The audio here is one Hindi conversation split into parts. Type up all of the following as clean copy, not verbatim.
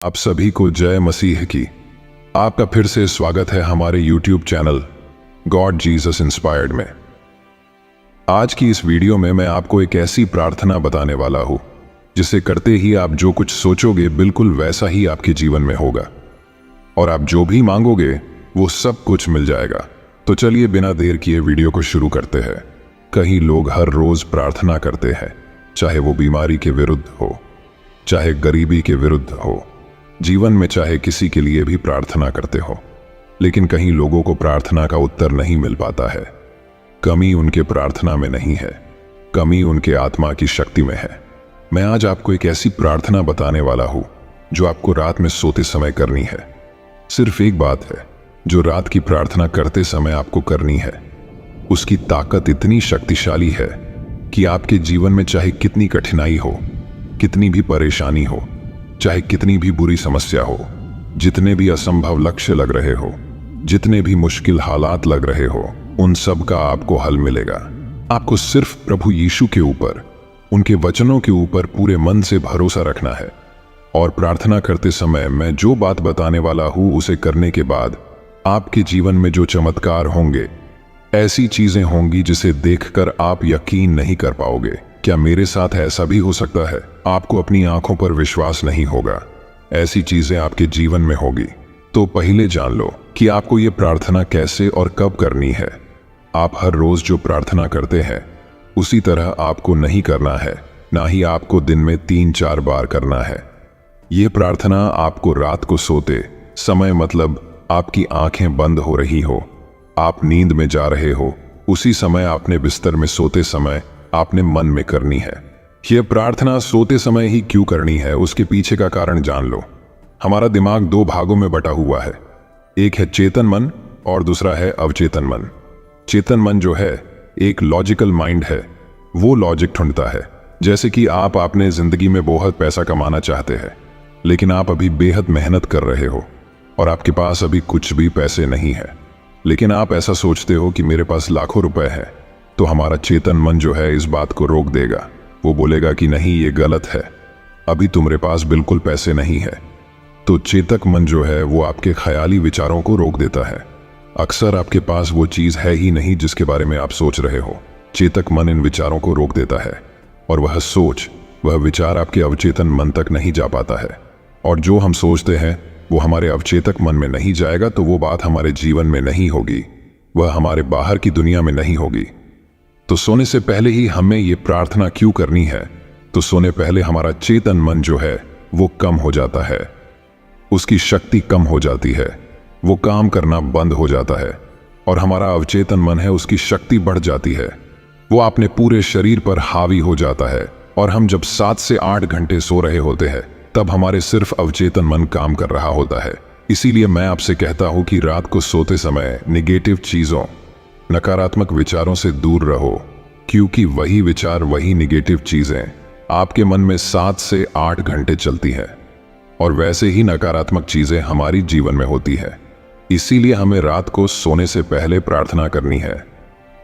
आप सभी को जय मसीह की। आपका फिर से स्वागत है हमारे YouTube channel God Jesus inspired में। आज की इस वीडियो में मैं आपको एक ऐसी प्रार्थना बताने वाला हूं जिसे करते ही आप जो कुछ सोचोगे बिल्कुल वैसा ही आपके जीवन में होगा और आप जो भी मांगोगे वो सब कुछ मिल जाएगा। तो चलिए बिना देर किए वीडियो को शुरू करते हैं। कई लोग हर रोज प्रार्थना करते हैं, चाहे वो बीमारी के विरुद्ध हो, चाहे गरीबी के विरुद्ध हो, जीवन में चाहे किसी के लिए भी प्रार्थना करते हो, लेकिन कहीं लोगों को प्रार्थना का उत्तर नहीं मिल पाता है। कमी उनके प्रार्थना में नहीं है, कमी उनके आत्मा की शक्ति में है। मैं आज आपको एक ऐसी प्रार्थना बताने वाला हूं जो आपको रात में सोते समय करनी है। सिर्फ एक बात है जो रात की प्रार्थना करते समय आपको करनी है। उसकी ताकत इतनी शक्तिशाली है कि आपके जीवन में चाहे कितनी कठिनाई हो, कितनी भी परेशानी हो, चाहे कितनी भी बुरी समस्या हो, जितने भी असंभव लक्ष्य लग रहे हो, जितने भी मुश्किल हालात लग रहे हो, उन सब का आपको हल मिलेगा। आपको सिर्फ प्रभु यीशु के ऊपर, उनके वचनों के ऊपर पूरे मन से भरोसा रखना है और प्रार्थना करते समय मैं जो बात बताने वाला हूं उसे करने के बाद आपके जीवन में जो चमत्कार होंगे, ऐसी चीजें होंगी जिसे देखकर आप यकीन नहीं कर पाओगे। क्या मेरे साथ ऐसा भी हो सकता है? आपको अपनी आंखों पर विश्वास नहीं होगा। ऐसी चीजें आपके जीवन में होगी। तो पहले जान लो कि आपको ये प्रार्थना कैसे और कब करनी है। आप हर रोज जो प्रार्थना करते हैं उसी तरह आपको नहीं करना है, ना ही आपको दिन में 3-4 बार करना है। ये प्रार्थना आपको रात को सोते समय, मतलब आपकी आंखें बंद हो रही हो, आप नींद में जा रहे हो, उसी समय आपने बिस्तर में सोते समय आपने मन में करनी है। यह प्रार्थना सोते समय ही क्यों करनी है, उसके पीछे का कारण जान लो। हमारा दिमाग 2 भागों में बटा हुआ है। एक है चेतन मन और दूसरा है अवचेतन मन। चेतन मन जो है एक लॉजिकल माइंड है, वो लॉजिक ढूंढता है। जैसे कि आप अपने जिंदगी में बहुत पैसा कमाना चाहते हैं, लेकिन आप अभी बेहद मेहनत कर रहे हो और आपके पास अभी कुछ भी पैसे नहीं है, लेकिन आप ऐसा सोचते हो कि मेरे पास लाखों रुपए है। तो हमारा चेतन मन जो है इस बात को रोक देगा। वो बोलेगा कि नहीं, ये गलत है, अभी तुम्हारे पास बिल्कुल पैसे नहीं है। तो चेतक मन जो है वो आपके ख्याली विचारों को रोक देता है। अक्सर आपके पास वो चीज है ही नहीं जिसके बारे में आप सोच रहे हो। चेतक मन इन विचारों को रोक देता है और वह सोच, वह विचार आपके अवचेतन मन तक नहीं जा पाता है। और जो हम सोचते हैं वो हमारे अवचेतक मन में नहीं जाएगा तो वो बात हमारे जीवन में नहीं होगी, वह हमारे बाहर की दुनिया में नहीं होगी। तो सोने से पहले ही हमें ये प्रार्थना क्यों करनी है? तो सोने पहले हमारा चेतन मन जो है वो कम हो जाता है, उसकी शक्ति कम हो जाती है, वो काम करना बंद हो जाता है और हमारा अवचेतन मन है उसकी शक्ति बढ़ जाती है। वो अपने पूरे शरीर पर हावी हो जाता है और हम जब 7 से 8 घंटे सो रहे होते हैं तब हमारे सिर्फ अवचेतन मन काम कर रहा होता है। इसीलिए मैं आपसे कहता हूं कि रात को सोते समय नेगेटिव चीजों, नकारात्मक विचारों से दूर रहो, क्योंकि वही विचार, वही नेगेटिव चीजें आपके मन में 7 से 8 घंटे चलती हैं और वैसे ही नकारात्मक चीजें हमारी जीवन में होती है। इसीलिए हमें रात को सोने से पहले प्रार्थना करनी है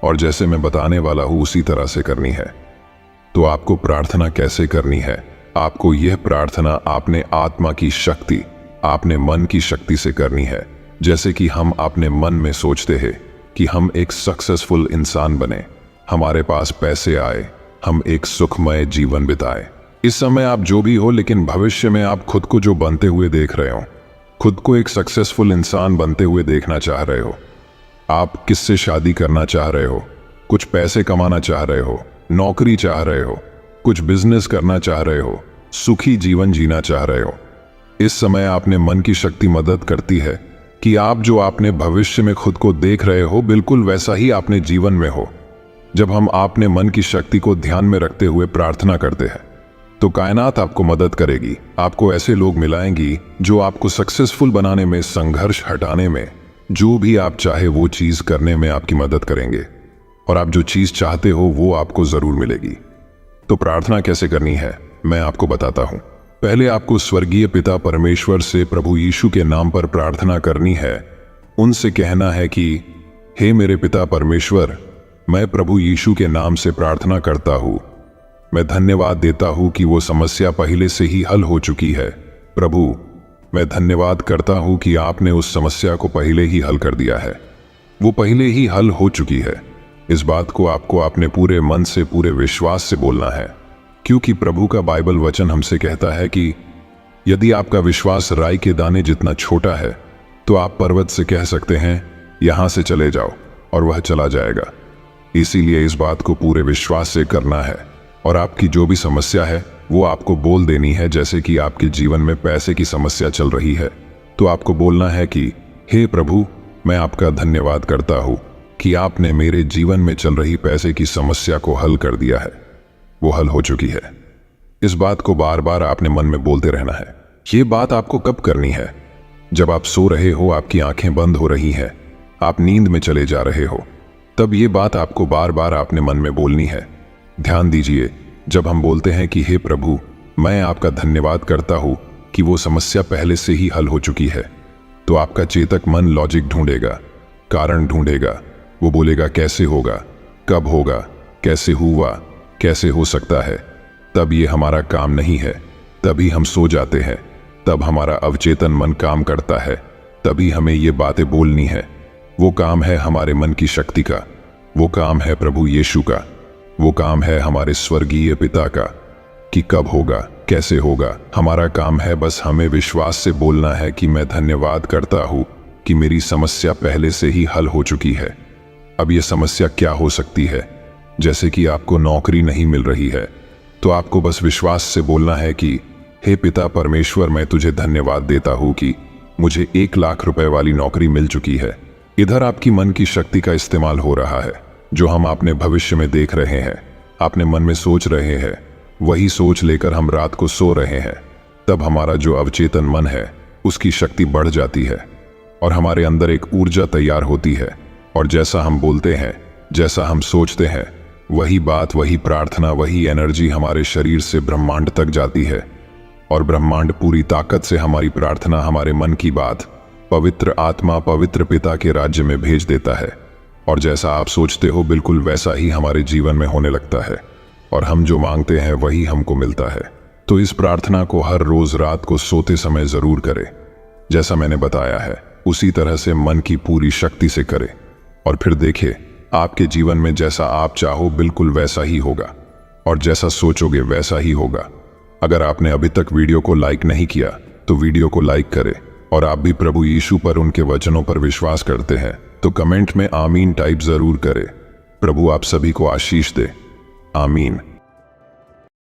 और जैसे मैं बताने वाला हूं उसी तरह से करनी है। तो आपको प्रार्थना कैसे करनी है? आपको यह प्रार्थना अपने आत्मा की शक्ति, अपने मन की शक्ति से करनी है। जैसे कि हम अपने मन में सोचते हैं कि हम एक सक्सेसफुल इंसान बने, हमारे पास पैसे आए, हम एक सुखमय जीवन बिताए। इस समय आप जो भी हो, लेकिन भविष्य में आप खुद को जो बनते हुए देख रहे हो, खुद को एक सक्सेसफुल इंसान बनते हुए देखना चाह रहे हो। आप किससे शादी करना चाह रहे हो, कुछ पैसे कमाना चाह रहे हो, नौकरी चाह रहे हो, कुछ बिजनेस करना चाह रहे हो, सुखी जीवन जीना चाह रहे हो। इस समय आपने मन की शक्ति मदद करती है कि आप जो आपने भविष्य में खुद को देख रहे हो बिल्कुल वैसा ही आपने जीवन में हो। जब हम आपने मन की शक्ति को ध्यान में रखते हुए प्रार्थना करते हैं तो कायनात आपको मदद करेगी। आपको ऐसे लोग मिलाएंगी जो आपको सक्सेसफुल बनाने में, संघर्ष हटाने में, जो भी आप चाहे वो चीज करने में आपकी मदद करेंगे और आप जो चीज चाहते हो वो आपको जरूर मिलेगी। तो प्रार्थना कैसे करनी है मैं आपको बताता हूं। पहले आपको स्वर्गीय पिता परमेश्वर से प्रभु यीशु के नाम पर प्रार्थना करनी है। उनसे कहना है कि हे मेरे पिता परमेश्वर, मैं प्रभु यीशु के नाम से प्रार्थना करता हूं। मैं धन्यवाद देता हूं कि वो समस्या पहले से ही हल हो चुकी है। प्रभु, मैं धन्यवाद करता हूं कि आपने उस समस्या को पहले ही हल कर दिया है। वो पहले ही हल हो चुकी है। इस बात को आपको अपने पूरे मन से, पूरे विश्वास से बोलना है, क्योंकि प्रभु का बाइबल वचन हमसे कहता है कि यदि आपका विश्वास राई के दाने जितना छोटा है तो आप पर्वत से कह सकते हैं यहां से चले जाओ और वह चला जाएगा। इसीलिए इस बात को पूरे विश्वास से करना है और आपकी जो भी समस्या है वो आपको बोल देनी है। जैसे कि आपके जीवन में पैसे की समस्या चल रही है तो आपको बोलना है कि हे प्रभु, मैं आपका धन्यवाद करता हूं कि आपने मेरे जीवन में चल रही पैसे की समस्या को हल कर दिया है। वो हल हो चुकी है। इस बात को बार बार आपने मन में बोलते रहना है। ये बात आपको कब करनी है? जब आप सो रहे हो, आपकी आंखें बंद हो रही हैं, आप नींद में चले जा रहे हो, तब ये बात आपको बार बार अपने मन में बोलनी है। ध्यान दीजिए, जब हम बोलते हैं कि हे प्रभु, मैं आपका धन्यवाद करता हूं कि वो समस्या पहले से ही हल हो चुकी है, तो आपका चेतक मन लॉजिक ढूंढेगा, कारण ढूंढेगा। वो बोलेगा कैसे होगा, कब होगा, कैसे हुआ, कैसे हो सकता है। तब ये हमारा काम नहीं है, तभी हम सो जाते हैं, तब हमारा अवचेतन मन काम करता है, तभी हमें ये बातें बोलनी है। वो काम है हमारे मन की शक्ति का, वो काम है प्रभु यीशु का, वो काम है हमारे स्वर्गीय पिता का कि कब होगा, कैसे होगा। हमारा काम है बस हमें विश्वास से बोलना है कि मैं धन्यवाद करता हूं कि मेरी समस्या पहले से ही हल हो चुकी है। अब ये समस्या क्या हो सकती है? जैसे कि आपको नौकरी नहीं मिल रही है, तो आपको बस विश्वास से बोलना है कि हे पिता परमेश्वर, मैं तुझे धन्यवाद देता हूं कि मुझे 1 लाख रुपए वाली नौकरी मिल चुकी है। इधर आपकी मन की शक्ति का इस्तेमाल हो रहा है, जो हम अपने भविष्य में देख रहे हैं, अपने मन में सोच रहे हैं, वही सोच लेकर हम रात को सो रहे हैं। तब हमारा जो अवचेतन मन है उसकी शक्ति बढ़ जाती है और हमारे अंदर एक ऊर्जा तैयार होती है। और जैसा हम बोलते हैं, जैसा हम सोचते हैं, वही बात, वही प्रार्थना, वही एनर्जी हमारे शरीर से ब्रह्मांड तक जाती है और ब्रह्मांड पूरी ताकत से हमारी प्रार्थना, हमारे मन की बात पवित्र आत्मा, पवित्र पिता के राज्य में भेज देता है। और जैसा आप सोचते हो बिल्कुल वैसा ही हमारे जीवन में होने लगता है और हम जो मांगते हैं वही हमको मिलता है। तो इस प्रार्थना को हर रोज रात को सोते समय जरूर करें। जैसा मैंने बताया है उसी तरह से मन की पूरी शक्ति से करें और फिर देखिए आपके जीवन में जैसा आप चाहो बिल्कुल वैसा ही होगा और जैसा सोचोगे वैसा ही होगा। अगर आपने अभी तक वीडियो को लाइक नहीं किया तो वीडियो को लाइक करें और आप भी प्रभु यीशु पर, उनके वचनों पर विश्वास करते हैं तो कमेंट में आमीन टाइप जरूर करें। प्रभु आप सभी को आशीष दे। आमीन।